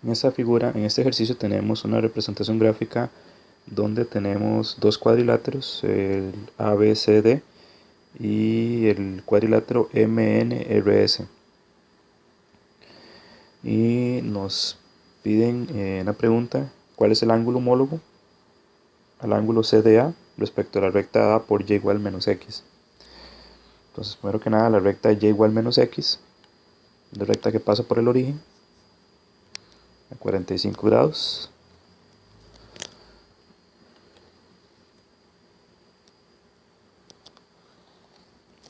En esta figura, en este ejercicio tenemos una representación gráfica donde tenemos dos cuadriláteros, el ABCD y el cuadrilátero MNRS. Y nos piden una pregunta: ¿cuál es el ángulo homólogo al ángulo CDA respecto a la recta A por y igual menos x? Entonces, primero que nada, la recta y igual menos x, la recta que pasa por el origen a 45 grados.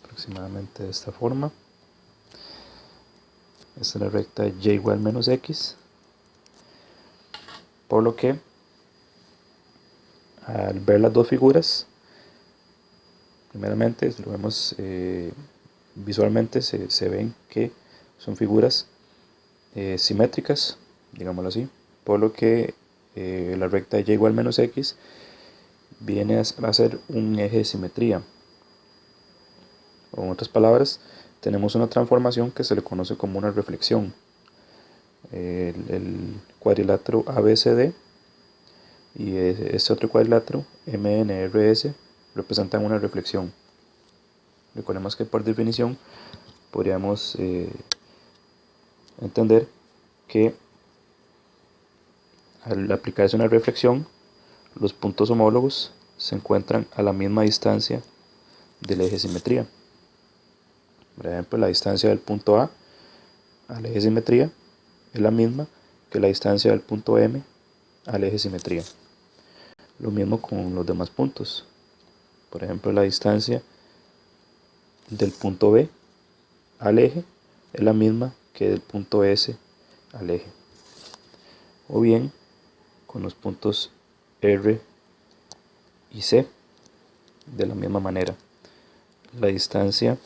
Aproximadamente de esta forma. Esta es la recta y igual menos x. Por lo que, al ver las dos figuras, primeramente, lo vemos visualmente, se ven que son figuras simétricas, digámoslo así, por lo que la recta y igual menos x viene a ser un eje de simetría. O en otras palabras, tenemos una transformación que se le conoce como una reflexión. El cuadrilátero ABCD y este otro cuadrilátero MNRS representan una reflexión. Recordemos que por definición podríamos entender que al aplicarse una reflexión, los puntos homólogos se encuentran a la misma distancia del eje de simetría. Por ejemplo, la distancia del punto A al eje de simetría es la misma que la distancia del punto M al eje de simetría. Lo mismo con los demás puntos. Por ejemplo, la distancia del punto B al eje es la misma que del punto S al eje. O bien con los puntos R y C, de la misma manera. La distancia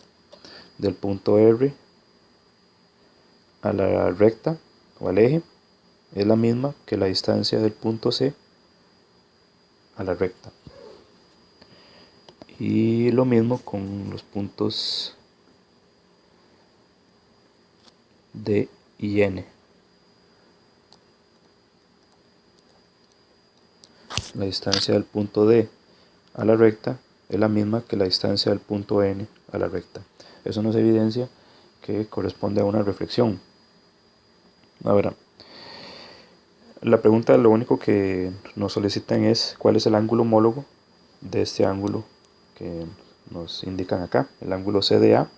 del punto R a la recta o al eje es la misma que la distancia del punto C a la recta. Y lo mismo con los puntos D y N. La distancia del punto D a la recta es la misma que la distancia del punto N a la recta. Eso nos evidencia que corresponde a una reflexión. Ahora, la pregunta, lo único que nos solicitan es cuál es el ángulo homólogo de este ángulo que nos indican acá, el ángulo CDA,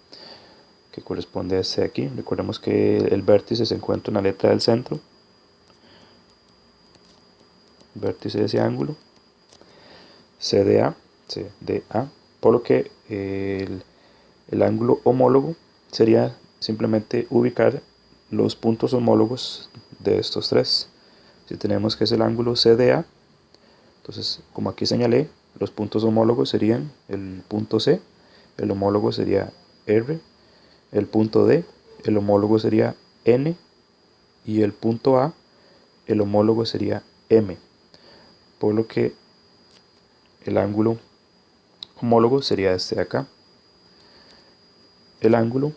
que corresponde a este de aquí. Recordemos que el vértice se encuentra en la letra del centro, vértice de ese ángulo, CDA, por lo que el ángulo homólogo sería simplemente ubicar los puntos homólogos de estos tres. Si tenemos que es el ángulo CDA, entonces, como aquí señalé, los puntos homólogos serían el punto C, el homólogo sería R, el punto D, el homólogo sería N, y el punto A, el homólogo sería M. Por lo que el ángulo homólogo sería este de acá. El ángulo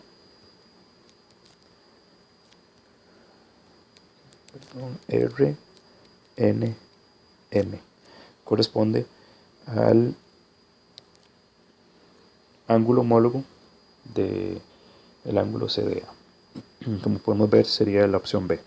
RNM corresponde al ángulo homólogo del ángulo CDA. Como podemos ver, sería la opción B.